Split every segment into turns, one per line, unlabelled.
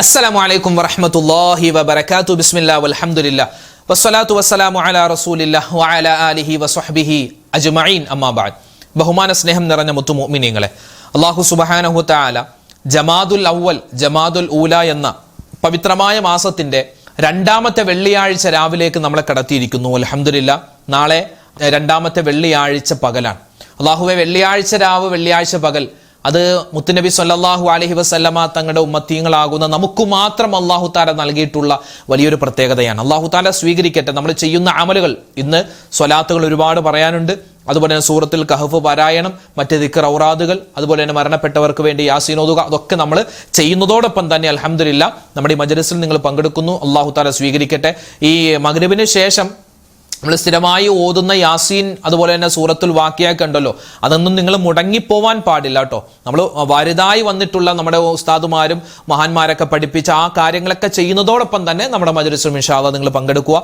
അസ്സലാമു അലൈക്കും വറഹ്മത്തുള്ളാഹി വബറകാതുഹു. ബിസ്മില്ലാഹി വൽഹംദുലില്ലാഹ് വസ്സലാത്തു വസ്സലാമു അലാ റസൂലില്ലാഹി വഅലാ ആലിഹി വസ്വഹ്ബിഹി അജ്മഈൻ. അമ്മാ ബഅദ്. ബഹുമാന സ്നേഹം നിറഞ്ഞ മുത്തു മുഅ്മിനീങ്ങളെ, അല്ലാഹു സുബ്ഹാനഹു തആല ജമാദുൽ അവ്വൽ ജമാദുൽ ഊല എന്ന പവിത്രമായ മാസത്തിന്റെ രണ്ടാമത്തെ വെള്ളിയാഴ്ച രാവിലേക്ക് നമ്മളെ കടത്തിയിരിക്കുന്നു. അൽഹംദുലില്ലാഹ്, നാളെ രണ്ടാമത്തെ വെള്ളിയാഴ്ച പകലാണ്. അല്ലാഹുവേ, വെള്ളിയാഴ്ച രാവ് വെള്ളിയാഴ്ച പകൽ അത് മുത്തുനബി സല്ലല്ലാഹു അലൈഹി വസല്ലമ തങ്ങളുടെ ഉമ്മത്തീങ്ങളാകുന്ന നമുക്ക് മാത്രം അല്ലാഹു തആല നൽകിയിട്ടുള്ള വലിയൊരു പ്രത്യേകതയാണ്. അല്ലാഹു തആല സ്വീകരിക്കട്ടെ. നമ്മൾ ചെയ്യുന്ന അമലുകൾ, ഇന്ന് സ്വലാത്തുകൾ ഒരുപാട് പറയാനുണ്ട്, അതുപോലെ തന്നെ സൂറത്തുൽ കഹഫ് പാരായണം, മറ്റ് ദിക്ർ ഔറാദുകൾ, അതുപോലെ തന്നെ മരണപ്പെട്ടവർക്ക് വേണ്ടി യാസീൻ ഓതുക, അതൊക്കെ നമ്മൾ ചെയ്യുന്നതോടൊപ്പം തന്നെ അൽഹംദുലില്ലാഹ് നമ്മുടെ ഈ മജ്‌ലിസിൽ നിങ്ങൾ പങ്കെടുക്കുന്നു. അല്ലാഹു തആല സ്വീകരിക്കട്ടെ. ഈ മഗ്‌രിബിന് ശേഷം നമ്മൾ സ്ഥിരമായി ഓതുന്ന യാസീൻ, അതുപോലെ തന്നെ സൂറത്തുൽ വാക്കിയൊക്കെ ഉണ്ടല്ലോ, അതൊന്നും നിങ്ങൾ മുടങ്ങിപ്പോവാൻ പാടില്ല കേട്ടോ. നമ്മൾ വലുതായി വന്നിട്ടുള്ള നമ്മുടെ ഉസ്താദുമാരും മഹാന്മാരൊക്കെ പഠിപ്പിച്ച ആ കാര്യങ്ങളൊക്കെ ചെയ്യുന്നതോടൊപ്പം തന്നെ നമ്മുടെ മജ്‌ലിസിൽ ഇൻഷാ അല്ലാഹ് നിങ്ങൾ പങ്കെടുക്കുക.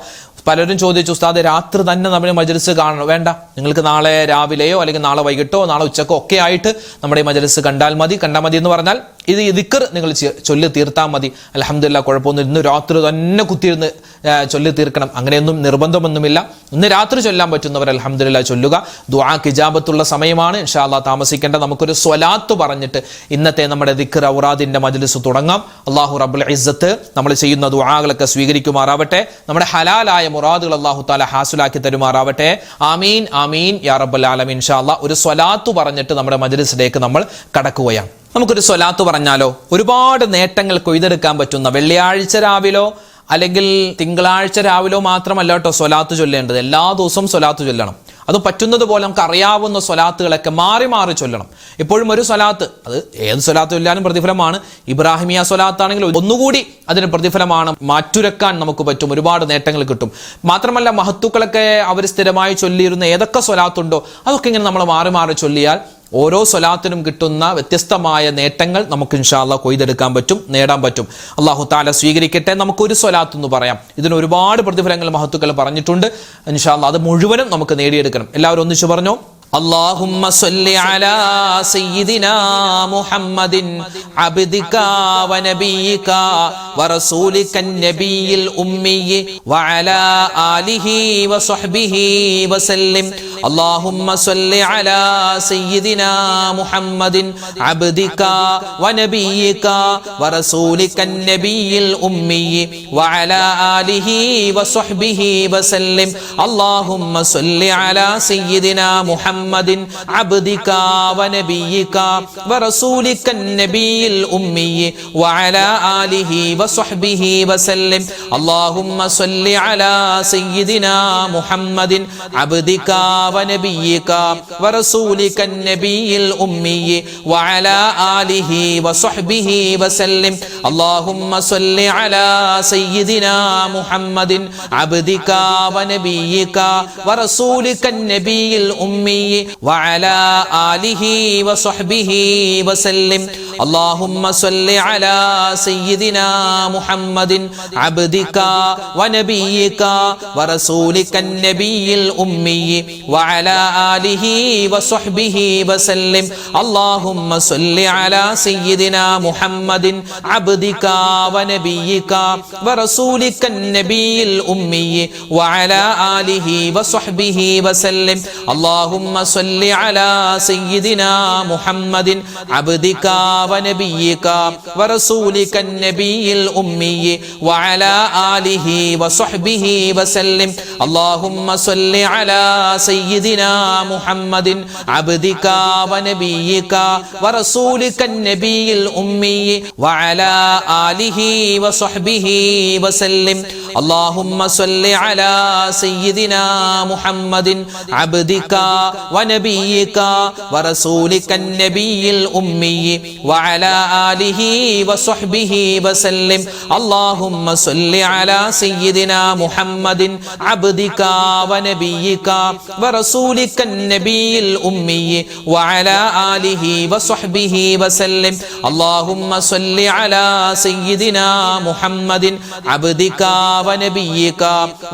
പലരും ചോദിച്ചു, ഉസ്താദ് രാത്രി തന്നെ നമ്മൾ മജ്‌ലിസ് കാണണം? വേണ്ട, നിങ്ങൾക്ക് നാളെ രാവിലെയോ അല്ലെങ്കിൽ നാളെ വൈകിട്ടോ നാളെ ഉച്ചക്കോ ഒക്കെ ആയിട്ട് നമ്മുടെ ഈ മജ്‌ലിസ് കണ്ടാൽ മതി എന്ന് പറഞ്ഞാൽ ഇത് ദിക്ർ നിങ്ങൾ ചൊല്ലി തീർത്താൽ മതി. അൽഹംദുലില്ലാഹ്, കുഴപ്പമൊന്നും ഇന്ന് രാത്രി തന്നെ കുത്തിയിരുന്ന് ചൊല്ലി തീർക്കണം അങ്ങനെയൊന്നും നിർബന്ധമൊന്നുമില്ല. ഇന്ന് രാത്രി ചൊല്ലാൻ പറ്റുന്നവർ അൽഹംദുലില്ലാഹ് ചൊല്ലുക. ദുആക്ക് ഇജാബത്തുള്ള സമയമാണ്. ഇൻഷാ അല്ലാഹ് താമസിക്കേണ്ട. നമുക്കൊരു സ്വലാത്ത് പറഞ്ഞിട്ട് ഇന്നത്തെ നമ്മുടെ ദിക്ർ ഔറാദിന്റെ മജ്‌ലിസ് തുടങ്ങാം. അല്ലാഹു റബ്ബുൽ ഇസ്സത്ത് നമ്മൾ ചെയ്യുന്ന ദുആകളൊക്കെ സ്വീകരിക്കുമാറാവട്ടെ. നമ്മുടെ ഹലാലായ മുറാദുകൾ അല്ലാഹു തആല ഹാസിലാക്കി തരുമാറാവട്ടെ. ആമീൻ ആമീൻ യാ റബ്ബൽ ആലമീൻ. ഇൻഷാ അല്ലാഹ് ഒരു സ്വലാത്ത് പറഞ്ഞിട്ട് നമ്മുടെ മജ്‌ലിസിലേക്ക് നമ്മൾ കടക്കുകയാണ്. നമുക്കൊരു സ്വലാത്ത് പറഞ്ഞാലോ? ഒരുപാട് നേട്ടങ്ങൾ കൊയ്തെടുക്കാൻ പറ്റുന്ന, വെള്ളിയാഴ്ച രാവിലോ അല്ലെങ്കിൽ തിങ്കളാഴ്ച രാവിലോ മാത്രമല്ല കേട്ടോ സ്വലാത്ത് ചൊല്ലേണ്ടത്. എല്ലാ ദിവസവും സ്വലാത്ത് ചൊല്ലണം. അത് പറ്റുന്നത് പോലെ നമുക്ക് അറിയാവുന്ന സ്വലാത്തുകളൊക്കെ മാറി മാറി ചൊല്ലണം. എപ്പോഴും ഒരു സ്വലാത്ത്, അത് ഏത് സ്വലാത്ത് ചൊല്ലാനും പ്രതിഫലമാണ്. ഇബ്രാഹിമിയ സ്വലാത്താണെങ്കിൽ ഒന്നുകൂടി അതിന് പ്രതിഫലമാണ്. മാറ്റുരക്കാൻ നമുക്ക് പറ്റും, ഒരുപാട് നേട്ടങ്ങൾ കിട്ടും. മാത്രമല്ല മഹത്തുക്കളൊക്കെ അവർ സ്ഥിരമായി ചൊല്ലിയിരുന്ന ഏതൊക്കെ സ്വലാത്തുണ്ടോ അതൊക്കെ ഇങ്ങനെ നമ്മൾ മാറി മാറി ചൊല്ലിയാൽ ഓരോ സ്വലാത്തിനും കിട്ടുന്ന വ്യത്യസ്തമായ നേട്ടങ്ങൾ നമുക്ക് ഇൻഷാ അല്ലാഹ് കൊയ്തെടുക്കാൻ പറ്റും, നേടാൻ പറ്റും. അല്ലാഹു തആല സ്വീകരിക്കട്ടെ. നമുക്കൊരു സ്വലാത്ത് എന്ന് പറയാം. ഇതിന് ഒരുപാട് പ്രതിഫലങ്ങൾ മഹത്തുക്കൾ പറഞ്ഞിട്ടുണ്ട്. ഇൻഷാ അല്ലാഹ് അത് മുഴുവനും നമുക്ക് നേടിയെടുക്കണം. എല്ലാവരും ഒന്നിച്ചു പറഞ്ഞോ. اللهم صل على سيدنا محمد عبدك ونبيك ورسولك النبي الأمي وعلى آله وصحبه وسلم. اللهم صل على سيدنا محمد عبدك ونبيك ورسولك النبي الأمي وعلى آله وصحبه وسلم. اللهم صل على سيدنا محمد عبدك ونبيك ورسولك النبي الأمي وعلى آله وصحبه وسلم. اللهم صل على سيدنا محمد عبدك ونبيك ورسولك النبي الأمي وعلى آله وصحبه وسلم. اللهم صل على سيدنا محمد عبدك ونبيك ورسولك النبي الأمي وعلى آله وصحبه وسلم. اللهم صل على سيدنا محمد عبدك ونبيك ورسولك النبي الأمي وعلى آله وصحبه وسلم. اللهم صل على سيدنا محمد عبدك ونبيك ورسولك النبي الأمي وعلى آله وصحبه وسلم. اللهم صل على سيدنا محمد عبدك ونبيك ورسولك النبي الأمي وعلى آله وصحبه وسلم. اللهم صل على سيدنا محمد عبدك ونبيك ورسولك النبي الأمي وعلى آله وصحبه وسلم. اللهم صل على سيدنا محمد عبدك ونبيك ورسولك النبي الأمي وعلى آله وصحبه وسلم. اللهم صل على سيدنا محمد عبدك ونبيك ورسولك النبي الأمي وعلى آله وصحبه وسلم. اللهم صل على سيدنا محمد عبدك ونبيك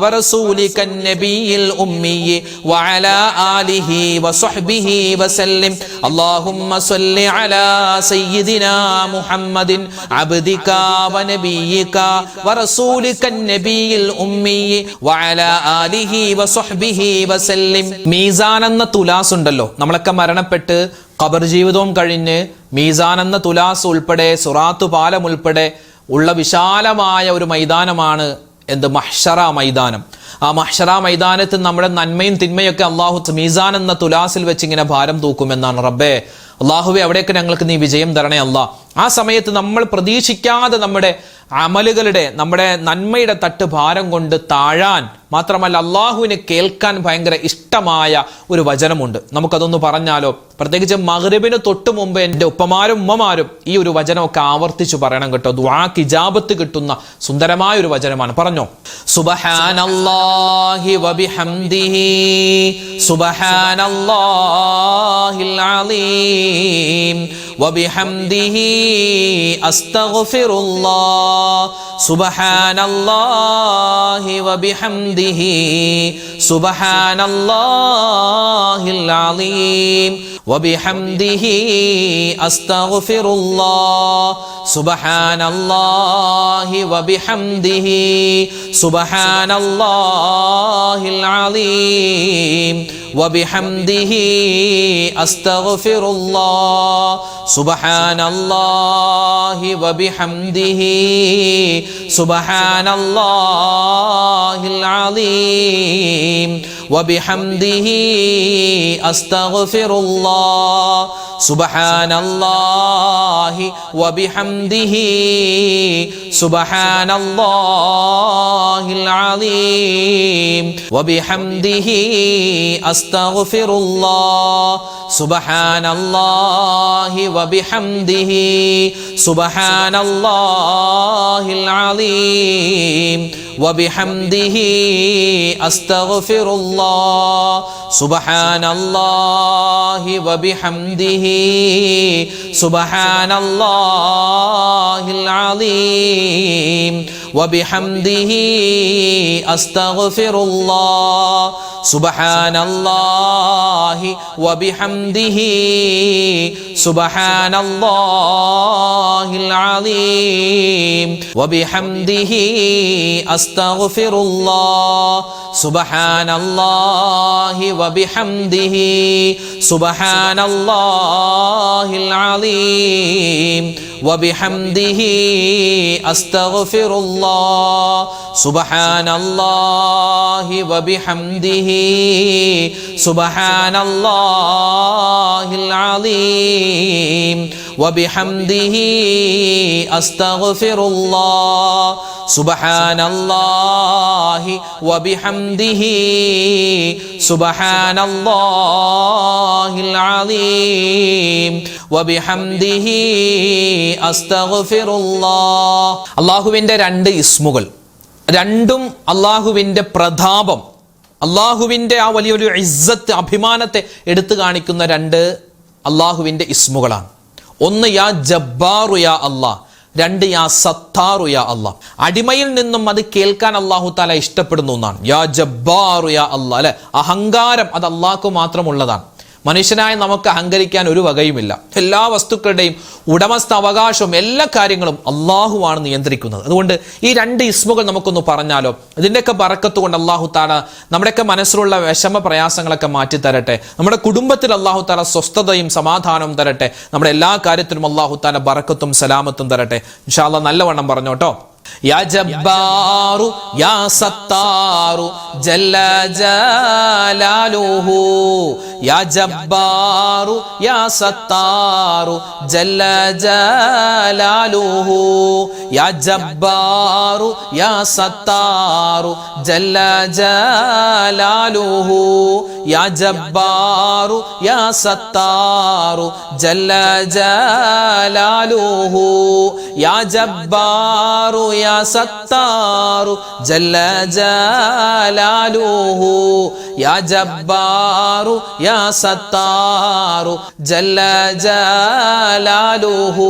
ورسولك النبي الأمي وعلى آله وصحبه وسلم. اللهم صل على سيدنا സയ്യിദിനാ മുഹമ്മദിൻ അബ്ദിക വനബിയിക വറസൂലിക നബിയിൽ ഉമ്മി വഅലാ ആലിഹി വസഹ്ബിഹി വസല്ലിം. മീസാൻ എന്ന തുലാസ് ഉണ്ടല്ലോ, നമ്മളൊക്കെ മരണപ്പെട്ട് ഖബർ ജീവിതവും കഴിഞ്ഞ് മീസാൻ എന്ന തുലാസ് ഉൾപ്പെടെ സുറാത്ത് പാലം ഉൾപ്പെടെ ഉള്ള വിശാലമായ ഒരു മൈതാനമാണ് എന്ത്? മഹ്ശറ മൈതാനം. ആ മഹ്ശറ മൈതാനത്ത് നമ്മുടെ നന്മയും തിന്മയൊക്കെ അള്ളാഹു മീസാൻ എന്ന തുലാസിൽ വെച്ച് ഇങ്ങനെ ഭാരം തൂക്കുമെന്നാണ്. റബ്ബേ അള്ളാഹുവെ അവിടെയൊക്കെ ഞങ്ങൾക്ക് നീ വിജയം തരണേ അല്ലാ. ആ സമയത്ത് നമ്മൾ പ്രതീക്ഷിക്കാതെ നമ്മുടെ അമലുകളുടെ നമ്മുടെ നന്മയുടെ തട്ട് ഭാരം കൊണ്ട് താഴാൻ മാത്രമല്ല അള്ളാഹുവിന് കേൾക്കാൻ ഭയങ്കര ഇഷ്ടമായ ഒരു വചനമുണ്ട്. നമുക്കതൊന്ന് പറഞ്ഞാലോ? പ്രത്യേകിച്ച് മഗ്രിബിന് തൊട്ട് മുമ്പ് എൻ്റെ ഉപ്പമാരും ഉമ്മമാരും ഈ ഒരു വചനമൊക്കെ ആവർത്തിച്ചു പറയണം കേട്ടോ. ദുആക്ക് ഇജാബത്ത് കിട്ടുന്ന സുന്ദരമായ ഒരു വചനമാണ്. പറഞ്ഞോ. സുബ്ഹാനല്ലാഹി വബിഹംദിഹി സുബ്ഹാനല്ലാഹിൽ അലീം വബിഹംദിഹി അസ്തഗ്ഫിറുല്ലാഹ് സുബ്ഹാനല്ലാഹി വബിഹംദിഹി സുബ്ഹാനല്ലാഹിൽ അലീം വബിഹംദിഹി അസ്തഗ്ഫിറുല്ലാഹ് സുബ്ഹാനല്ലാഹി വബിഹംദിഹി സുബ്ഹാനല്ലാഹിൽ അലീം വബിഹംദിഹി അസ്തഗ്ഫിറുല്ലാഹ് സുബ്ഹാനല്ലാഹി വബിഹംദിഹി സുബ്ഹാനല്ലാഹിൽ അലീം വബിഹംദിഹി അസ്തഗ്ഫിറുല്ലാഹ് സുബ്ഹാനല്ലാഹി വബിഹംദിഹി സുബ്ഹാനല്ലാഹിൽ അലീം വബിഹംദിഹി അസ്തഗ്ഫിറുല്ലാഹ് സുബ്ഹാനല്ലാഹി വബിഹംദിഹി സുബ്ഹാനല്ലാഹിൽ അലീം വബിഹംദിഹി അസ്തഗ്ഫിറുല്ലാഹ് സുബ്ഹാനല്ലാഹി വബിഹംദിഹി സുബ്ഹാനല്ലാഹിൽ അലീം വബിഹംദിഹി അസ്തഗ്ഫിറുല്ലാഹ് സുബ്ഹാനല്ലാഹി വബിഹംദിഹി സുബ്ഹാനല്ലാഹിൽ അലീം വബിഹംദിഹി അസ്തഗ്ഫിറുല്ലാഹ് സുബ്ഹാനല്ലാഹി വബിഹംദിഹി സുബ്ഹാനല്ലാഹിൽ അലീം വബിഹംദിഹി അസ്തഗ്ഫിറുല്ലാഹ് സുബ്ഹാനല്ലാഹി വബിഹംദിഹി സുബ്ഹാനല്ലാഹിൽ അലീം വബിഹംദിഹി അസ്തഗ്ഫിറുല്ലാഹ് സുബ്ഹാനല്ലാഹി വബിഹംദിഹി സുബ്ഹാനല്ലാഹിൽ അലീം വബിഹംദിഹി അസ്തഗ്ഫിറുല്ലാഹ്. അല്ലാഹുവിൻ്റെ രണ്ട് ഇസ്മുകൾ, രണ്ടും അള്ളാഹുവിൻ്റെ പ്രതാപം, അള്ളാഹുവിൻ്റെ ആ വലിയൊരു ഇസ്സത്ത്, അഭിമാനത്തെ എടുത്തു കാണിക്കുന്ന രണ്ട് അള്ളാഹുവിൻ്റെ ഇസ്മുകളാണ്. ഒന്ന് യാ ജബ്ബാറു യാ അല്ലാഹ്, രണ്ട് യാ സത്താറു യാ അല്ലാഹ്. അടിമയിൽ നിന്നും അത് കേൾക്കാൻ അള്ളാഹു താല ഇഷ്ടപ്പെടുന്ന ഒന്നാണ് യാ ജബ്ബാറു യാ അല്ലാഹ്, അല്ലെ? അഹങ്കാരം അത് അള്ളാഹ്ക്ക് മാത്രമുള്ളതാണ്. മനുഷ്യനായ നമുക്ക് അഹങ്കരിക്കാൻ ഒരു വകയുമില്ല. എല്ലാ വസ്തുക്കളുടെയും ഉടമസ്ഥ അവകാശവും എല്ലാ കാര്യങ്ങളും അള്ളാഹുവാണ് നിയന്ത്രിക്കുന്നത്. അതുകൊണ്ട് ഈ രണ്ട് ഇസ്മുകൾ നമുക്കൊന്ന് പറഞ്ഞാലോ? ഇതിൻ്റെയൊക്കെ ബറക്കത്ത് കൊണ്ട് അള്ളാഹു താല നമ്മുടെയൊക്കെ മനസ്സിലുള്ള വിഷമ പ്രയാസങ്ങളൊക്കെ മാറ്റിത്തരട്ടെ. നമ്മുടെ കുടുംബത്തിൽ അള്ളാഹു താല സ്വസ്ഥതയും സമാധാനവും തരട്ടെ. നമ്മുടെ എല്ലാ കാര്യത്തിലും അള്ളാഹു താല ബറക്കത്തും സലാമത്തും തരട്ടെ. ഇൻഷാ അല്ലാഹ് നല്ലവണ്ണം പറഞ്ഞോട്ടോ. യാ ജബ്ബാറു യാ സത്താറു ജല്ല ജലാലുഹു യാ ജബ്ബാറു യാ സത്താറു ജല്ല ജലാലുഹു യാ ജബ്ബാറു യാ സത്താറു ജല്ല ജലാലുഹു യാ ജബ്ബാറു യാ സത്താറു ജല്ല ജലാലുഹു യാ ജബ്ബാറു യാ സത്താറു ജല്ല ജലാലുഹു യാ ജബ്ബാറു യാ സത്താറു ജല്ല ജലാലുഹു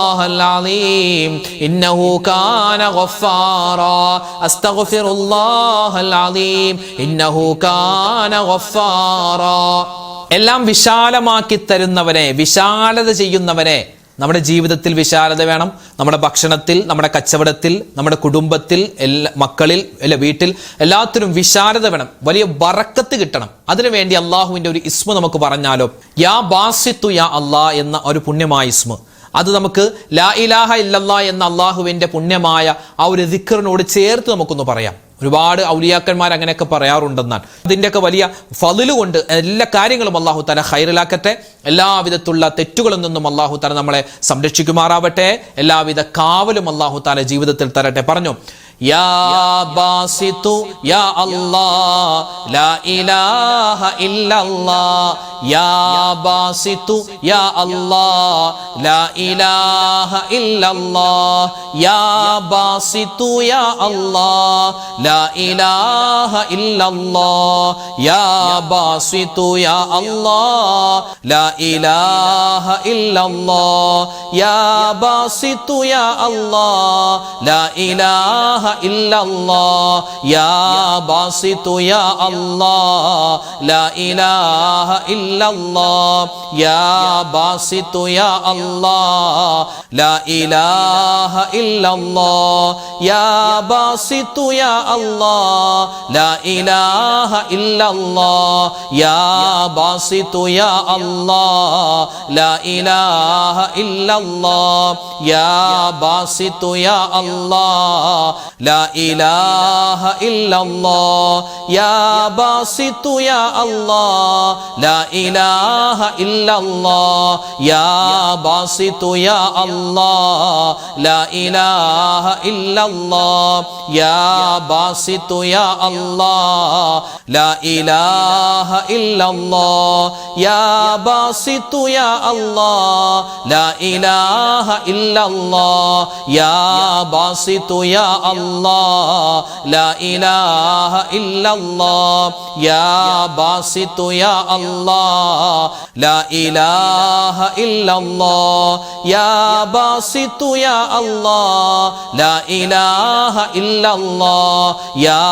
അസ്തഗ്ഫിറുല്ലാഹൽ അലീം ഇന്നഹു കാന ഗഫാറാ അസ്തഗ്ഫിറുല്ലാഹൽ അലീം ഇന്നഹു കാന ഗഫാറാ. എല്ലാം വിശാലമാക്കി തരുന്നവനെ, വിശാലത ചെയ്യുന്നവനെ. നമ്മുടെ ജീവിതത്തിൽ വിശാലത വേണം. നമ്മുടെ ഭക്ഷണത്തിൽ, നമ്മുടെ കച്ചവടത്തിൽ, നമ്മുടെ കുടുംബത്തിൽ, മക്കളിൽ, വീട്ടിൽ എല്ലാത്തിനും വിശാലത വേണം. വലിയ ബറക്കത്ത് കിട്ടണം. അതിനുവേണ്ടി അള്ളാഹുവിൻ്റെ ഒരു ഇസ്മ നമുക്ക് പറഞ്ഞാലോ? യാ ബാസിത്തു യാ അല്ലാ എന്ന ഒരു പുണ്യമായ ഇസ്മ. അത് നമുക്ക് ലാ ഇലാഹ ഇല്ലല്ലാ എന്ന അള്ളാഹുവിൻ്റെ പുണ്യമായ ആ ഒരു ദിക്റിനോട് ചേർത്ത് നമുക്കൊന്ന് പറയാം. ഒരുപാട് ഔലിയാക്കന്മാർ അങ്ങനെയൊക്കെ പറയാറുണ്ടെന്നാൽ അതിൻ്റെയൊക്കെ വലിയ ഫളില് കൊണ്ട് എല്ലാ കാര്യങ്ങളും അല്ലാഹു തആല ഖൈറിലാക്കട്ടെ. എല്ലാവിധത്തുള്ള തെറ്റുകളിൽ നിന്നും അല്ലാഹു തആല നമ്മളെ സംരക്ഷിക്കുമാറാവട്ടെ. എല്ലാവിധ കാവലും അല്ലാഹു തആല ജീവിതത്തിൽ തരട്ടെ. പറഞ്ഞു യാ ബാസിത്തു യാ അല്ലാഹ് ലാ ഇലാഹ ഇല്ലല്ലാഹ് യാ ബാസിത്തു യാ അല്ലാഹ് ലാ ഇലാഹ ഇല്ലല്ലാഹ് യാ ബാസിത്തു യാ അല്ലാഹ് ലാ ഇലാഹ ഇല്ലല്ലാഹ് യാ ബാസിത്തു യാ അല്ലാഹ് ലാ ഇലാഹ ഇല്ലല്ലാഹ് യാ ബാസിത്തു യാ അല്ലാഹ് ലാ ഇലാഹ ഇല്ലല്ലാഹ് യാ ബാസിത്തു യാ അല്ലാഹ് ലാ ഇലാഹ ഇല്ലല്ലാഹ് യാ ബാസിത്തു യാ അല്ലാഹ് ലാ ഇലാഹ ഇല്ലല്ലാഹ് യാ ബാസിത്തു യാ അല്ലാഹ് ലാ ഇലാഹ ഇല്ലല്ലാഹ് യാ ബാസിത്തു യാ അല്ലാഹ് ലാ ഇലാഹ ഇല്ലല്ലാഹ് യാ ബാസിത്തു യാ അല്ലാഹ് ലാ ഇലാഹ ഇല്ലല്ലാഹ് യാ ബാസിത്തു യാ അല്ലാഹ് ലാ ഇലാഹ ഇല്ലല്ലാഹ് യാ ബാസിത്തു യാ അല്ലാഹ് ലാ ഇലാഹ ഇല്ലല്ലാഹ് യാ ബാസിത്തു യാ അല്ലാഹ് ലാ ഇലാഹ ഇല്ലല്ലാഹ് യാ ബാസിത്തു യാ അല്ലാഹ് ലാ ഇലാഹ ഇല്ലല്ലാഹ് യാ ബാസിത്തു യാ അല്ലാഹ് ലാ ഇലാഹ ഇല്ലല്ലാഹ് യാ ബാസിത്തു യാ അല്ലാഹ് ലാ ഇലാഹ ഇല്ലല്ലാഹ് യാ ബാസിത്തു യാ അല്ലാഹ് ലാ ഇലാഹ ഇല്ലല്ലാഹ് യാ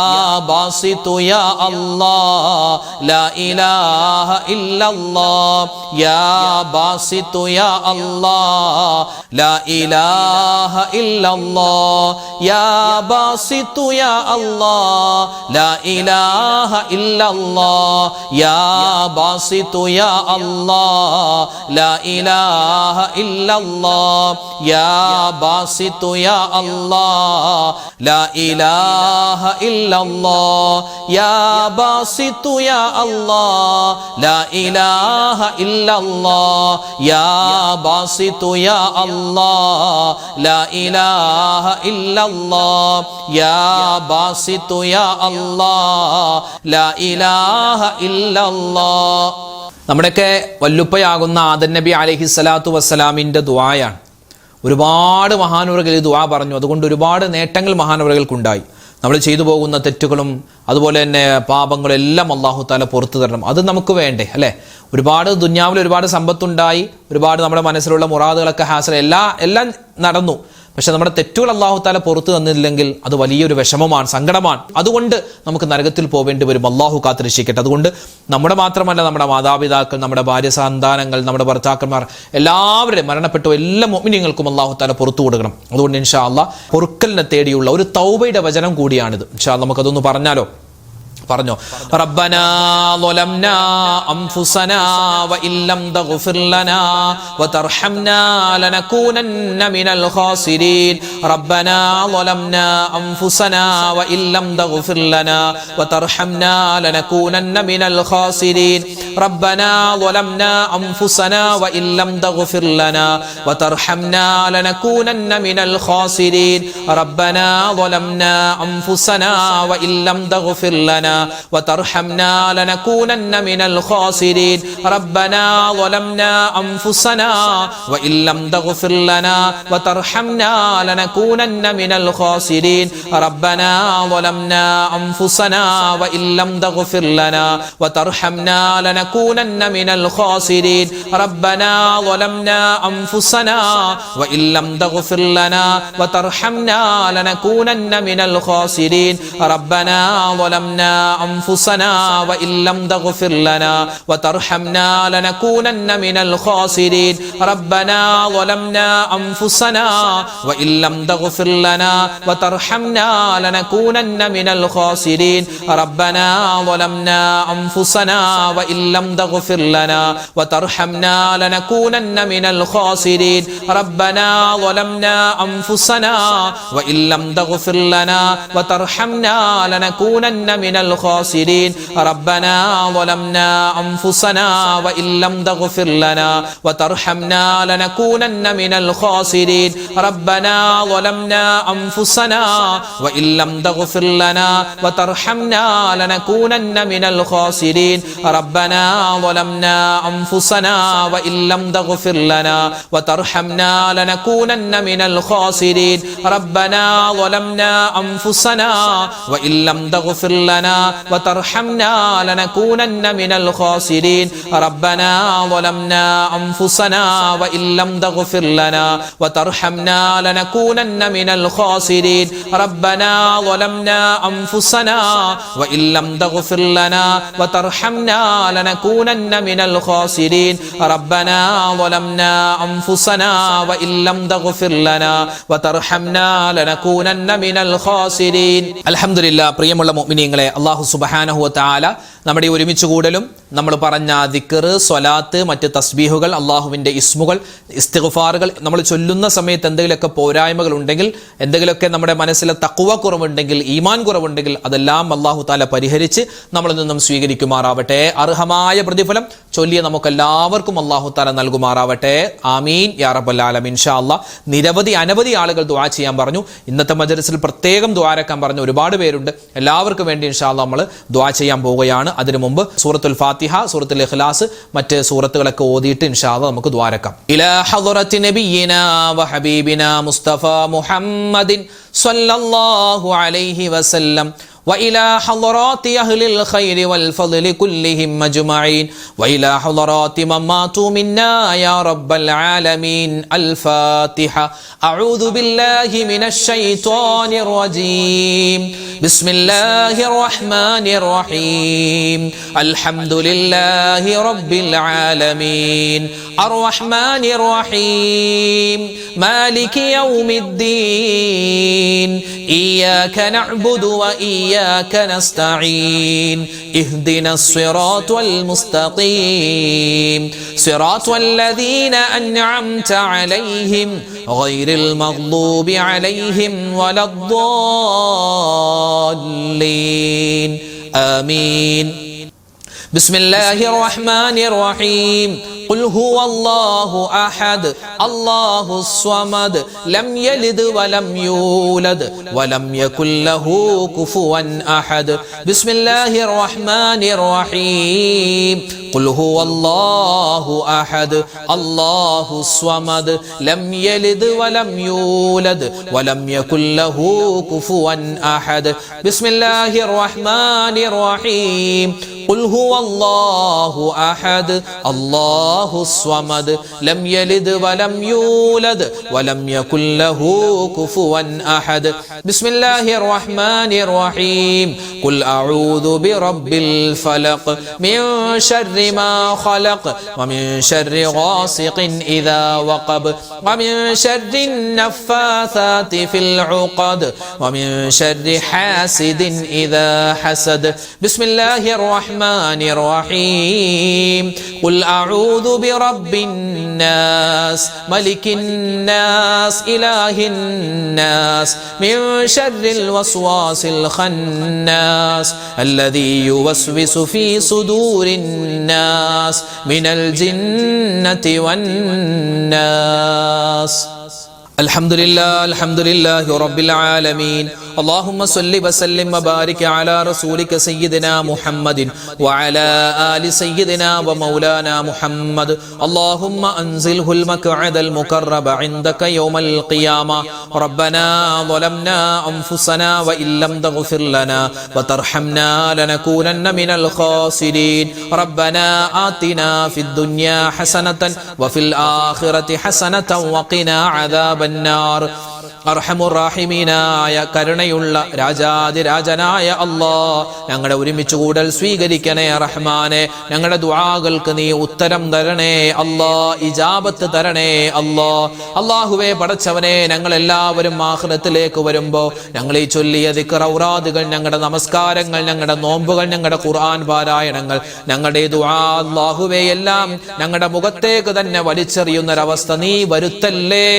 ബാസിത്തു യാ അല്ലാഹ് ലാ ഇലാഹ ഇല്ലല്ലാഹ് യാ ബാസിത്തു യാ അല്ലാഹ് ലാ ഇലാഹ ഇല്ലല്ലാഹ് യാ ബാസിത്തു യാ അല്ലാഹ് ലാ ഇലാഹ ഇല്ലല്ലാഹ് യാ ബാസിത്തു യാ അല്ലാഹ് ലാ ഇലാഹ ഇല്ലല്ലാഹ് യാ ബാസിത്തു യാ അല്ലാഹ് ലാ ഇലാഹ ഇല്ലല്ലാഹ് യാ ബാസിത്തു യാ അല്ലാഹ് ലാ ഇലാഹ ഇല്ലല്ലാഹ് യാ ബാസിത്തു യാ അല്ലാഹ് ലാ ഇലാഹ ഇല്ലല്ലാഹ് യാ ബാസിത്തു യാ അല്ലാഹ് ലാ ഇലാഹ ഇല്ലല്ലാഹ്. നമ്മുടെയൊക്കെ വല്ലുപ്പയാകുന്ന ആദം നബി അലൈഹിസ്സലാത്തു വസ്സലാമിൻ്റെ ദുആയാണ്. ഒരുപാട് മഹാനവറുകൾ ഈ ദുആ പറഞ്ഞു. അതുകൊണ്ട് ഒരുപാട് നേട്ടങ്ങൾ മഹാനവറുകൾക്കുണ്ടായി. നമ്മൾ ചെയ്തു പോകുന്ന തെറ്റുകളും അതുപോലെ തന്നെ പാപങ്ങളും എല്ലാം അല്ലാഹു തആല പുറത്തു തരണം. അത് നമുക്ക് വേണ്ടേ അല്ലേ? ഒരുപാട് ദുനിയാവിൽ ഒരുപാട് സമ്പത്തുണ്ടായി, ഒരുപാട് നമ്മുടെ മനസ്സിലുള്ള മുറാദുകളൊക്കെ ഹാസിൽ എല്ലാം നടന്നു. പക്ഷെ നമ്മുടെ തെറ്റുകൾ അല്ലാഹു തആല പുറത്തു തന്നില്ലെങ്കിൽ അത് വലിയൊരു വിഷമമാണ്, സങ്കടമാണ്. അതുകൊണ്ട് നമുക്ക് നരകത്തിൽ പോവേണ്ടി വരും. അല്ലാഹു കാത്തുരക്ഷിക്കട്ടെ. അതുകൊണ്ട് നമ്മുടെ മാത്രമല്ല, നമ്മുടെ മാതാപിതാക്കൾ, നമ്മുടെ ഭാര്യ സന്താനങ്ങൾ, നമ്മുടെ ഭർത്താക്കന്മാർ, എല്ലാവരുടെയും മരണപ്പെട്ട എല്ലാ മുഅ്മിനീങ്ങൾക്കും അല്ലാഹു തആല പുറത്തു കൊടുക്കണം. അതുകൊണ്ട് ഇൻഷാ അല്ലാഹ് പൊറുക്കലിനെ തേടിയുള്ള ഒരു തൗബയുടെ വചനം കൂടിയാണിത്. ഇൻഷാ അല്ലാഹ് നമുക്കതൊന്ന് പറഞ്ഞാലോ? പറഞ്ഞോ. റബ്ബനാ ളലംനാ അൻഫുസനാ വഇല്ലം തഗ്ഫിർ ലനാ വതർഹംനാ ലനകൂനന്ന മിനൽ ഖാസിരീൻ. റബ്ബനാ ളലംനാ അൻഫുസനാ വഇല്ലം തഗ്ഫിർ ലനാ വതർഹംനാ ലനകൂനന്ന മിനൽ ഖാസിരീൻ. റബ്ബനാ ളലംനാ അൻഫുസനാ വഇല്ലം തഗ്ഫിർ ലനാ വതർഹംനാ ലനകൂനന്ന മിനൽ ഖാസിരീൻ. റബ്ബനാ ളലംനാ അൻഫുസനാ വഇല്ലം തഗ്ഫിർ ലനാ وترحمنا لنكونن من الخاسرين. ربنا ظلمنا أنفسنا وإن لم تغفر لنا وترحمنا لنكونن من الخاسرين. ربنا ظلمنا أنفسنا وإن لم تغفر لنا وترحمنا لنكونن لنكونن من الخاسرين ربنا ظلمنا أنفسنا وإن لم تغفر لنا وترحمنا لنكونن من الخاسرين ربنا ظلمنا أنفسنا وإن لم تغفر لنا وترحمنا لنكونن من الخاسرين ربنا ظلمنا أنفسنا وإن لم تغفر لنا وترحمنا لنكونن من الخاسرين ربنا ظلمنا أنفسنا وإن لم تغفر لنا وترحمنا لنكونن من الخاسرين ربنا ظلمنا أنفسنا وإن لم تغفر لنا وترحمنا لنكونن من الخاسرين ربنا ظلمنا أنفسنا وإن لم تغفر لنا وترحمنا لنكونن من الخاسرين ربنا ظلمنا أنفسنا وإن لم تغفر لنا وترحمنا لنكونن من الخاسرين ربنا ظلمنا أنفسنا وإن لم تغفر لنا وترحمنا لنكونن من الخاسرين ربنا ظلمنا أنفسنا وإن لم تغفر لنا وترحمنا لنكونن من الخاسرين ربنا ظلمنا أنفسنا وإن لم تغفر لنا وترحمنا لنكونن من الخاسرين ربنا ظلمنا أنفسنا وإن لم تغفر لنا وترحمنا لنكونن من الخاسرين ربنا ظلمنا أنفسنا وإن لم تغفر لنا وترحمنا لنكونن من الخاسرين الحمد لله പ്രിയമുള്ള മുഅ്മിനീങ്ങളെ അല്ലാഹു സുബ്ഹാനഹു വ തആല നമ്മുടെ ഒരുമിച്ച് കൂടലും നമ്മൾ പറഞ്ഞ ദിക്ർ സ്വലാത്ത് മറ്റ് തസ്ബീഹുകൾ അള്ളാഹുവിൻ്റെ ഇസ്മുകൾ ഇസ്തിഗ്ഫാറുകൾ നമ്മൾ ചൊല്ലുന്ന സമയത്ത് എന്തെങ്കിലുമൊക്കെ പോരായ്മകൾ ഉണ്ടെങ്കിൽ എന്തെങ്കിലുമൊക്കെ നമ്മുടെ മനസ്സിലെ തഖ്വ കുറവുണ്ടെങ്കിൽ ഈമാൻ കുറവുണ്ടെങ്കിൽ അതെല്ലാം അല്ലാഹു തആല പരിഹരിച്ച് നമ്മളിൽ നിന്നും സ്വീകരിക്കുമാറാവട്ടെ അർഹമായ പ്രതിഫലം ചൊല്ലിയ നമുക്കെല്ലാവർക്കും അല്ലാഹു തആല നൽകുമാറാവട്ടെ ആമീൻ യാ റബ്ബൽ ആലമീൻ ഇൻഷാ അല്ലാഹ് അനവധി ആളുകൾ ദുആ ചെയ്യാൻ പറഞ്ഞു ഇന്നത്തെ മജ്‌ലിസിൽ പ്രത്യേകം ദുആരക്കാൻ പറഞ്ഞ ഒരുപാട് പേരുണ്ട് എല്ലാവർക്കും വേണ്ടി ഇൻഷാ അല്ലാഹ് നമ്മൾ ദുആ ചെയ്യാൻ പോവുകയാണ് അതിനു മുമ്പ് സൂറത്തുൽ ഫാത്തിഹ സൂറത്തുൽ ഇഖ്ലാസ് മറ്റ് സൂറത്തുകളൊക്കെ ഓതിയിട്ട് ഇൻഷാ അല്ലാഹ് നമുക്ക് ദുആരക്കാം ഇലാ ഹളറത്തി നബിയിനാ വ ഹബീബിനാ മുസ്തഫ മുഹമ്മദിൻ സ്വല്ലല്ലാഹു അലൈഹി വസല്ലം وإلى حضرات أهل الخير والفضل كلهم أجمعين وإلى حضرات من ماتوا منا يا رب العالمين الفاتحة أعوذ بالله من الشيطان الرجيم بسم الله الرحمن الرحيم الحمد لله رب العالمين الرحمن الرحيم مالك يوم الدين إياك نعبد وإياك نستعين اهدنا الصراط المستقيم صراط الذين أنعمت عليهم غير المغضوب عليهم ولا الضالين آمين بسم الله الرحمن الرحيم قل هو الله أحد الله الصمد لم يلد ولم يولد ولم يكن له كفوا أحد بسم الله الرحمن الرحيم قل هو الله أحد الله الصمد لم يلد ولم يولد ولم يكن له كفوا أحد بسم الله الرحمن الرحيم قل هو الله أحد الله الصمد لم يلد ولم يولد ولم يكن له كفوا أحد بسم الله الرحمن الرحيم قل أعوذ برب الفلق من شر ما خلق ومن شر غاسق إذا وقب ومن شر النفاثات في العقد ومن شر حاسد إذا حسد بسم الله الرحمن الرحيم قل أعوذ برب الناس ملك الناس إله الناس من شر الوسواس الخناس الذي يوسوس في صدور الناس من الجنة والناس الحمد لله رب العالمين اللهم صل وسلم وبارك على رسولك سيدنا محمد وعلى آل سيدنا ومولانا محمد اللهم أنزله المقعد المقرب عندك يوم القيامة ربنا ظلمنا أنفسنا وإن لم تغفر لنا وترحمنا لنكونن من الخاسرين ربنا آتنا في الدنيا حسنة وفي الآخرة حسنة وقنا عذاب النار അർഹമുറാഹിമീനായ കരുണയുള്ള രാജാതിരാജനായ അല്ലാഹ് ഞങ്ങളുടെ ഒരുമിച്ച് കൂടൽ സ്വീകരിക്കണേ റഹ്മാനെ. ഞങ്ങളുടെ ദുആകൾക്ക് നീ ഉത്തരം തരണേ അല്ലാഹ്, ഇജാബത്ത് തരണേ അല്ലാഹ്. അല്ലാഹുവേ പടച്ചവനെ, ഞങ്ങൾ എല്ലാവരും ആഖിറത്തിലേക്ക് വരുമ്പോൾ ഞങ്ങൾ ഈ ചൊല്ലിയ ദിക്ർ ഔറാദുകൾ, ഞങ്ങളുടെ നമസ്കാരങ്ങൾ, ഞങ്ങളുടെ നോമ്പുകൾ, ഞങ്ങളുടെ ഖുർആൻ പാരായണങ്ങൾ, ഞങ്ങളുടെ ദുആ അല്ലാഹുവേ എല്ലാം ഞങ്ങളുടെ മുഖത്തേക്ക് തന്നെ വലിച്ചെറിയുന്നൊരവസ്ഥ നീ വരുത്തല്ലേ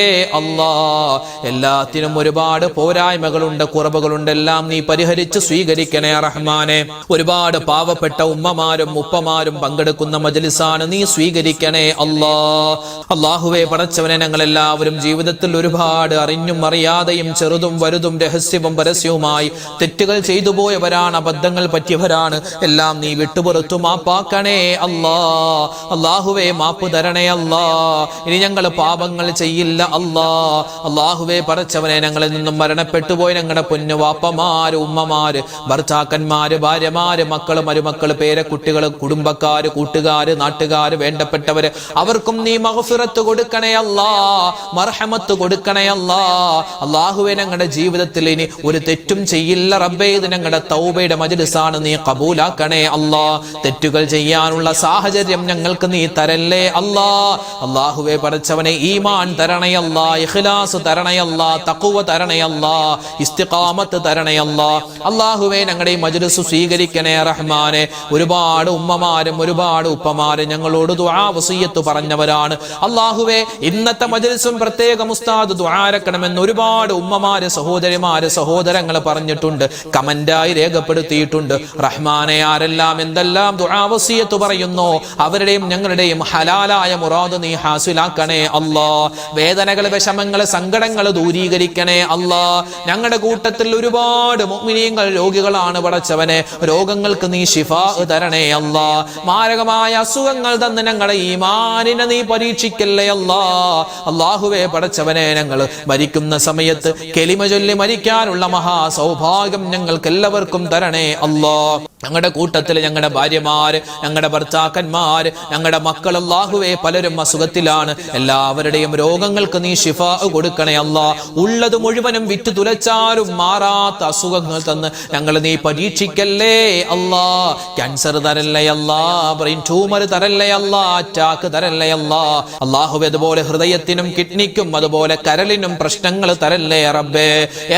അല്ലാഹ്. എല്ലാത്തിനും ഒരുപാട് പോരായ്മകളുണ്ട്, കുറവുകളുണ്ട്, എല്ലാം നീ പരിഹരിച്ച് സ്വീകരിക്കണേ റഹ്മാനെ. ഒരുപാട് പാവപ്പെട്ട ഉമ്മമാരും ഉപ്പമാരും പങ്കെടുക്കുന്ന മജ്ലിസാണ്, നീ സ്വീകരിക്കണേ അല്ലാഹ്. അല്ലാഹുവേ പടച്ചവനെ, ഞങ്ങൾ എല്ലാവരും ജീവിതത്തിൽ ഒരുപാട് അറിഞ്ഞും അറിയാതെയും ചെറുതും വലുതും രഹസ്യവും പരസ്യവുമായി തെറ്റുകൾ ചെയ്തു പോയവരാണ്, അബദ്ധങ്ങൾ പറ്റിയവരാണ്. എല്ലാം നീ വിട്ടുപുറത്തു മാപ്പാക്കണേ അല്ലാഹ്. അല്ലാഹുവേ മാപ്പ് തരണേ അല്ലാഹ്. ഇനി ഞങ്ങൾ പാപങ്ങൾ ചെയ്യില്ല അല്ലാഹ്. അല്ലാഹുവേ പടച്ചവനെ, ഞങ്ങളിൽ നിന്നും മരണപ്പെട്ടു പോയി ഞങ്ങളുടെ പൊന്നു വാപ്പമാര്, ഉമ്മമാര്, ഭർത്താക്കന്മാര്, ഭാര്യമാര്, മക്കള്, മരുമക്കള്, പേരക്കുട്ടികള്, കുടുംബക്കാര്, കൂട്ടുകാര്, നാട്ടുകാര്, വേണ്ടപ്പെട്ടവര്, അവർക്കും നീ മഗ്ഫിറത്ത് കൊടുക്കണേ അല്ലാഹ്, മർഹമത്ത് കൊടുക്കണേ അല്ലാഹ്. അല്ലാഹുവേ ഞങ്ങളുടെ ജീവിതത്തിൽ ഇനി ഒരു തെറ്റും ചെയ്യില്ല റബ്ബേ. ഇത് ഞങ്ങളുടെ തൗബയുടെ മജ്ലിസാണ്, നീ ഖബൂലാക്കണേ അല്ലാഹ്. തെറ്റുകൾ ചെയ്യാനുള്ള സാഹചര്യം ഞങ്ങൾക്ക് നീ തരല്ലേ അല്ലാഹ്. അല്ലാഹുവേ പടച്ചവനെ, ഈമാൻ തരണേ അല്ലാഹ്, ഇഖ്ലാസ് തരണേ അല്ലാഹ്, തഖ്വ തരണേ അല്ലാഹ്, ഇസ്തിഖാമത്ത് തരണേ അല്ലാഹ്. അല്ലാഹുവേ ഞങ്ങളുടെ ഈ മജ്ലിസ് സ്വീകരിക്കണേ റഹ്മാനെ. ഒരുപാട് ഉമ്മമാരും ഒരുപാട് ഉപ്പമാരും ഞങ്ങളോട് ദുആ വസിയത്ത് പറഞ്ഞവരാണ്. അല്ലാഹുവേ ഇന്നത്തെ മജ്ലിസും പ്രത്യേകം ഉസ്താദ് ദുആരക്കണമെന്ന് ഒരുപാട് ഉമ്മമാര്, സഹോദരിമാര്, സഹോദരങ്ങൾ പറഞ്ഞിട്ടുണ്ട്, കമന്റായി രേഖപ്പെടുത്തിയിട്ടുണ്ട്. റഹ്മാനെ, ആരെല്ലാം എന്തെല്ലാം ദുആ വസിയത്ത് പറയുന്നു അവരുടെയും ഞങ്ങളുടെയും ഹലാലായ മുറാദ് നീ ഹാസിലാക്കണേ അല്ലാഹ്. വേദനകൾ, വിഷമങ്ങൾ, സങ്കടങ്ങൾ ദൂരീകരിക്കണേ അല്ലാഹ്. ഞങ്ങളുടെ കൂട്ടത്തിൽ ഒരുപാട് മുഅ്മിനീങ്ങൾ രോഗികളാണ് പടച്ചവനെ. രോഗങ്ങൾക്ക് നീ ശിഫാ തരണേ അല്ലാഹ്. മാരകമായ അസുഖങ്ങൾ തന്ന് ഞങ്ങളുടെ ഈമാനിനെ നീ പരീക്ഷിക്കല്ലേ അല്ലാഹ്. അല്ലാഹുവേ പടച്ചവനെ, ഞങ്ങൾ മരിക്കുന്ന സമയത്ത് കലിമ ചൊല്ലി മരിക്കാനുള്ള മഹാ സൗഭാഗ്യം ഞങ്ങൾക്ക് എല്ലാവർക്കും തരണേ അല്ലാഹ്. ഞങ്ങളുടെ കൂട്ടത്തിൽ ഞങ്ങളുടെ ഭാര്യമാര്, ഞങ്ങളുടെ ഭർത്താക്കന്മാര്, ഞങ്ങളുടെ മക്കൾ, അല്ലാഹുവേ പലരും അസുഖത്തിലാണ്. എല്ലാവരുടെയും രോഗങ്ങൾക്ക് നീ ശിഫാ കൊടുക്കണേ അല്ലാഹ്. ഉള്ളത് മുഴുവനും വിറ്റ് തുലച്ചാലും മാറാത്ത അസുഖങ്ങൾ തന്ന് ഞങ്ങൾ നീ പരീക്ഷിക്കല്ലേ അല്ലാഹ്. ക്യാൻസർ തരല്ലേ അല്ലാഹ്, ബ്രെയിൻ ട്യൂമർ തരല്ലേ അല്ലാഹ്, അറ്റാക്ക് തരല്ലേ അല്ലാഹ്. അല്ലാഹുവേ അതുപോലെ ഹൃദയത്തിനും കിഡ്നിക്കും അതുപോലെ കരളിനും പ്രശ്നങ്ങൾ തരല്ലേ റബ്ബേ.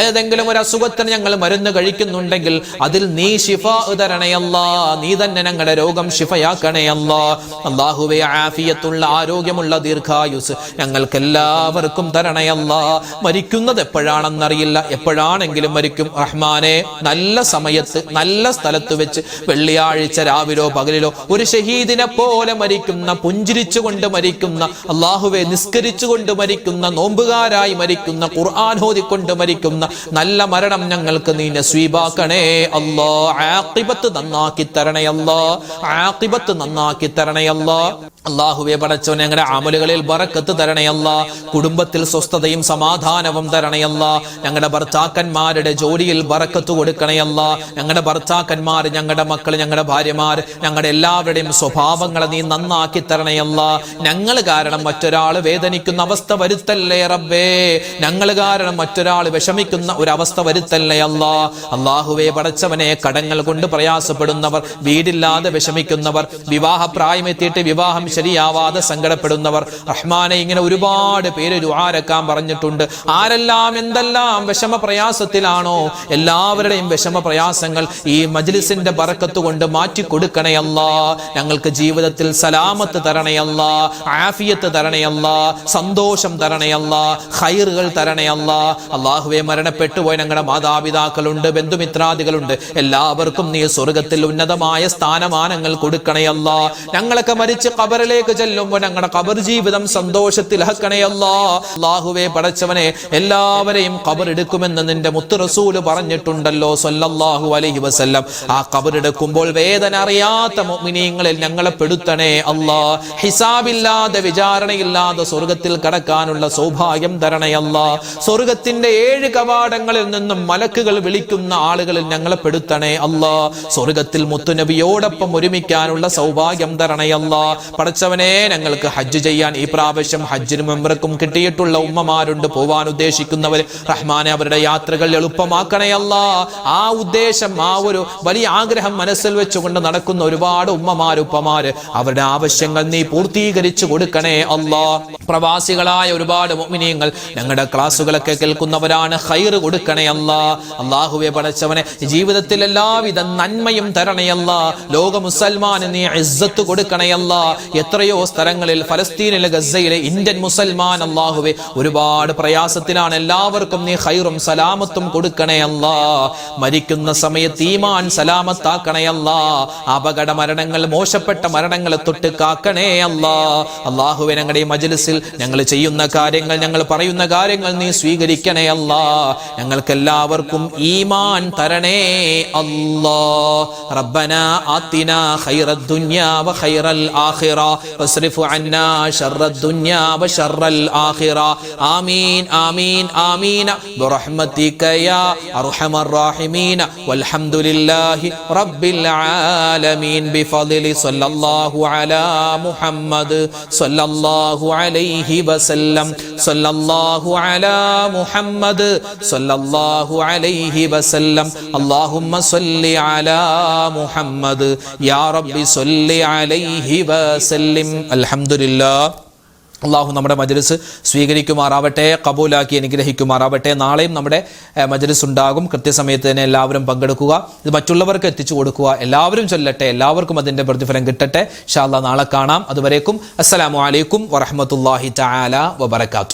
ഏതെങ്കിലും ഒരു അസുഖത്തിന് ഞങ്ങൾ മരുന്ന് കഴിക്കുന്നുണ്ടെങ്കിൽ അതിൽ നീ ശിഫാ തരണേ അല്ലാഹ്. നീ തന്നെ ഞങ്ങളുടെ രോഗം ശിഫയാക്കണേ അല്ലാഹ്. അല്ലാഹുവേ ആഫിയത്തുള്ള, ആരോഗ്യമുള്ള ദീർഘായുസ് ഞങ്ങൾക്ക് എല്ലാവർക്കും തരണേ അല്ലാഹ്. മരിക്കുന്നത് എപ്പോഴാണെന്നറിയില്ല, എപ്പോഴാണെങ്കിലും മരിക്കും റഹ്മാനെ. നല്ല സമയത്ത് നല്ല സ്ഥലത്ത് വെച്ച് വെള്ളിയാഴ്ച രാവിലോ പകലിലോ ഒരു ഷഹീദിനെ പോലെ മരിക്കുന്ന, പുഞ്ചിരിച്ചുകൊണ്ട് മരിക്കുന്ന, അല്ലാഹുവേ നിസ്കരിച്ചുകൊണ്ട് മരിക്കുന്ന, നോമ്പുകാരായി മരിക്കുന്ന, ഖുർആൻ ഓതിക്കൊണ്ട് മരിക്കുന്ന നല്ല മരണം ഞങ്ങൾക്ക് നീ നസീബാക്കണേ അല്ലാഹ്. ആഖിബത്ത് നന്നാക്കി തരണേ അല്ലാഹ്, ആഖിബത്ത് നന്നാക്കി തരണേ അല്ലാഹ്. അല്ലാഹുവേ പടച്ചവനെ, ഞങ്ങളുടെ അമലുകളിൽ ബറക്കത്ത് തരണേ അല്ലാഹ്. കുടുംബത്തിൽ സ്വസ്ഥതയും സമാധാനവും തരണേ അല്ലാഹ്. ഞങ്ങളുടെ ഭർത്താക്കന്മാരുടെ ജോലിയിൽ ബറക്കത്ത് കൊടുക്കണേ അല്ലാഹ്. ഞങ്ങളുടെ ഭർത്താക്കന്മാർ, ഞങ്ങളുടെ മക്കൾ, ഞങ്ങളുടെ ഭാര്യമാർ, ഞങ്ങളുടെ എല്ലാവരുടെയും സ്വഭാവങ്ങളെ നീ നന്നാക്കി തരണേ അല്ലാഹ്. ഞങ്ങൾ കാരണം മറ്റൊരാൾ വേദനിക്കുന്ന അവസ്ഥ വരുത്തല്ലേ റബ്ബേ. ഞങ്ങൾ കാരണം മറ്റൊരാൾ വിഷമിക്കുന്ന ഒരവസ്ഥ വരുത്തല്ലേ അല്ലാഹ്. അല്ലാഹുവേ പടച്ചവനെ, കടങ്ങൾ കൊണ്ട് പ്രയാസപ്പെടുന്നവർ, വീടില്ലാതെ വിഷമിക്കുന്നവർ, വിവാഹപ്രായമെത്തിയിട്ട് വിവാഹം ശരിയാവാതെ സങ്കടപ്പെടുന്നവർ, റഹ്മാനെ ഇങ്ങനെ ഒരുപാട് പേര് ദുആരക്കാൻ പറഞ്ഞിട്ടുണ്ട്. ആരെല്ലാം എന്തെല്ലാം വിഷമ പ്രയാസത്തിലാണോ എല്ലാവരുടെയും വിഷമ പ്രയാസങ്ങൾ ഈ മജ്ലിസിന്റെ ബറക്കത്ത് കൊണ്ട് മാറ്റി കൊടുക്കണേ അല്ലാഹ്. ഞങ്ങൾക്ക് ജീവിതത്തിൽ സലാമത്ത് തരണേ അല്ലാഹ്, ആഫിയത്ത് തരണേ അല്ലാഹ്, സന്തോഷം തരണേ അല്ലാഹ്, ഖൈറുകൾ തരണേ അല്ലാഹ്. അല്ലാഹുവേ മരണപ്പെട്ടു പോയ ഞങ്ങളുടെ മാതാപിതാക്കളുണ്ട്, ബന്ധുമിത്രാദികളുണ്ട്, എല്ലാവർക്കും നീ സ്വർഗ്ഗത്തിൽ ഉന്നതമായ സ്ഥാനമാനങ്ങൾ കൊടുക്കണേ അല്ലാഹ്. ഞങ്ങളൊക്കെ മരിച്ച് ഖബറിൽ ഖബറിലേക്ക് ചെല്ലുമ്പോൾ ഞങ്ങളുടെ ഖബർ ജീവിതം സന്തോഷത്തിലാക്കണേ അല്ലാ. അല്ലാഹുവേ പടച്ചവനെ, എല്ലാവരെയും ഖബർ എടുക്കുമെന്ന് നിന്റെ മുത്ത് റസൂൽ പറഞ്ഞിട്ടുണ്ടല്ലോ സല്ലല്ലാഹു അലൈഹി വസല്ലം. ആ ഖബർ എടുക്കുമ്പോൾ വേദന അറിയാത്ത മുഅ്മിനീങ്ങളിൽ ഞങ്ങളെ പെടുത്തണേ അല്ലാ. ഹിസാബില്ലാതെ വിചാരണയില്ലാതെ സ്വർഗത്തിൽ കടക്കാനുള്ള സൗഭാഗ്യം തരണേ അല്ലാ. സ്വർഗത്തിന്റെ 7 കവാടങ്ങളിൽ നിന്നും മലക്കുകൾ വിളിക്കുന്ന ആളുകളിൽ ഞങ്ങളെ പെടുത്തണേ അല്ലാ. സ്വർഗത്തിൽ മുത്തുനബിയോടൊപ്പം ഒരുമിക്കാനുള്ള സൗഭാഗ്യം തരണേ അല്ലാ. പടച്ചവനെ, ഞങ്ങൾക്ക് ഹജ്ജ് ചെയ്യാൻ ഈ പ്രാവശ്യം ഹജ്ജിനും ഉംറക്കും കിട്ടിയിട്ടുള്ള ഉമ്മമാരുണ്ട്, പോവാൻ ഉദ്ദേശിക്കുന്നവർ. റഹ്മാനെ, അവരുടെ യാത്രകൾ എളുപ്പമാക്കണേ അല്ലാ. ആ ഉദ്ദേശം, ആ ഒരു വലിയ ആഗ്രഹം മനസ്സിൽ വെച്ചുകൊണ്ട് നടക്കുന്ന ഒരുപാട് ഉമ്മമാരുപ്പമാര്, അവരുടെ ആവശ്യങ്ങൾ നീ പൂർത്തീകരിച്ചു കൊടുക്കണേ അല്ലാ. പ്രവാസികളായ ഒരുപാട് മുഅ്മിനീങ്ങൾ ഞങ്ങളുടെ ക്ലാസ്സുകളൊക്കെ കേൾക്കുന്നവരാണ്, ഖൈർ കൊടുക്കണേ അല്ലാ. അല്ലാഹുവേ പടച്ചവനെ, ജീവിതത്തിൽ എല്ലാവിധ നന്മയും തരണേ അല്ലാ. ലോക മുസൽമാന് നീ ഇസ്സത്ത് കൊടുക്കണേ അല്ലാ. എത്രയോ സ്ഥലങ്ങളിൽ, ഫലസ്തീനിലെ, ഗസയിലെ ഇന്ത്യൻ മുസൽമാൻ അല്ലാഹുവേ ഒരുപാട് പ്രയാസത്തിലാണ്. എല്ലാവർക്കും നീ ഖൈറും സലാമത്തും കൊടുക്കണേ അല്ലാ. മരിക്കുന്ന സമയത്ത് ഈമാൻ സലാമത്താക്കണേ അല്ലാ. അപകട മരണങ്ങൾ, മോശപ്പെട്ട മരണങ്ങളെ തൊട്ട് കാക്കണേ അല്ലാ. അല്ലാഹുവേ, ഞങ്ങളുടെ ഈ മജ്ലിസിൽ ഞങ്ങൾ ചെയ്യുന്ന കാര്യങ്ങൾ, ഞങ്ങൾ പറയുന്ന കാര്യങ്ങൾ നീ സ്വീകരിക്കണേ അല്ലാ. ഞങ്ങൾക്ക് എല്ലാവർക്കും ഈമാൻ തരണേ അല്ലാ. റബ്ബനാ ആതിനാ ഖൈറദ് ദുനിയാ വ ഖൈറൽ ആഖിറ വസ്രിഫ് അന്നാ ശർറദ് ദുനിയാ വ ശർറൽ ആഖിറ. ആമീൻ ആമീൻ ആമീൻ ബിറഹ്മതിക യാ അർഹമർ റഹീമീൻ. വൽഹംദുലില്ലാഹി റബ്ബിൽ ആലമീൻ. ബിഫദ്ലി സ്വല്ലല്ലാഹു അലാ മുഹമ്മദ് സ്വല്ലല്ലാഹു അലൈഹി വസല്ലം. സ്വല്ലല്ലാഹു അലാ മുഹമ്മദ് സ്വല്ലല്ലാഹു അലൈഹി വസല്ലം. അല്ലാഹുമ്മ സ്വല്ലി അലാ മുഹമ്മദ് യാ റബ്ബി സ്വല്ലി അലൈഹി വസല്ലം. അൽഹംദുലില്ലാഹ്. അള്ളാഹു നമ്മുടെ മജ്ലിസ് സ്വീകരിക്കുമാറാവട്ടെ, കബൂലാക്കി അനുഗ്രഹിക്കുമാറാവട്ടെ. നാളെയും നമ്മുടെ മജ്ലിസ് ഉണ്ടാകും. കൃത്യസമയത്ത് തന്നെ എല്ലാവരും പങ്കെടുക്കുക, ഇത് മറ്റുള്ളവർക്ക് എത്തിച്ചു കൊടുക്കുക. എല്ലാവരും ചൊല്ലട്ടെ, എല്ലാവർക്കും അതിൻ്റെ പ്രതിഫലം കിട്ടട്ടെ. ഇൻഷാ അല്ലാഹ് നാളെ കാണാം. അതുവരേക്കും അസ്സലാമു അലൈക്കും വറഹ്മത്തുള്ളാഹി തആല വബറകാതുഹു.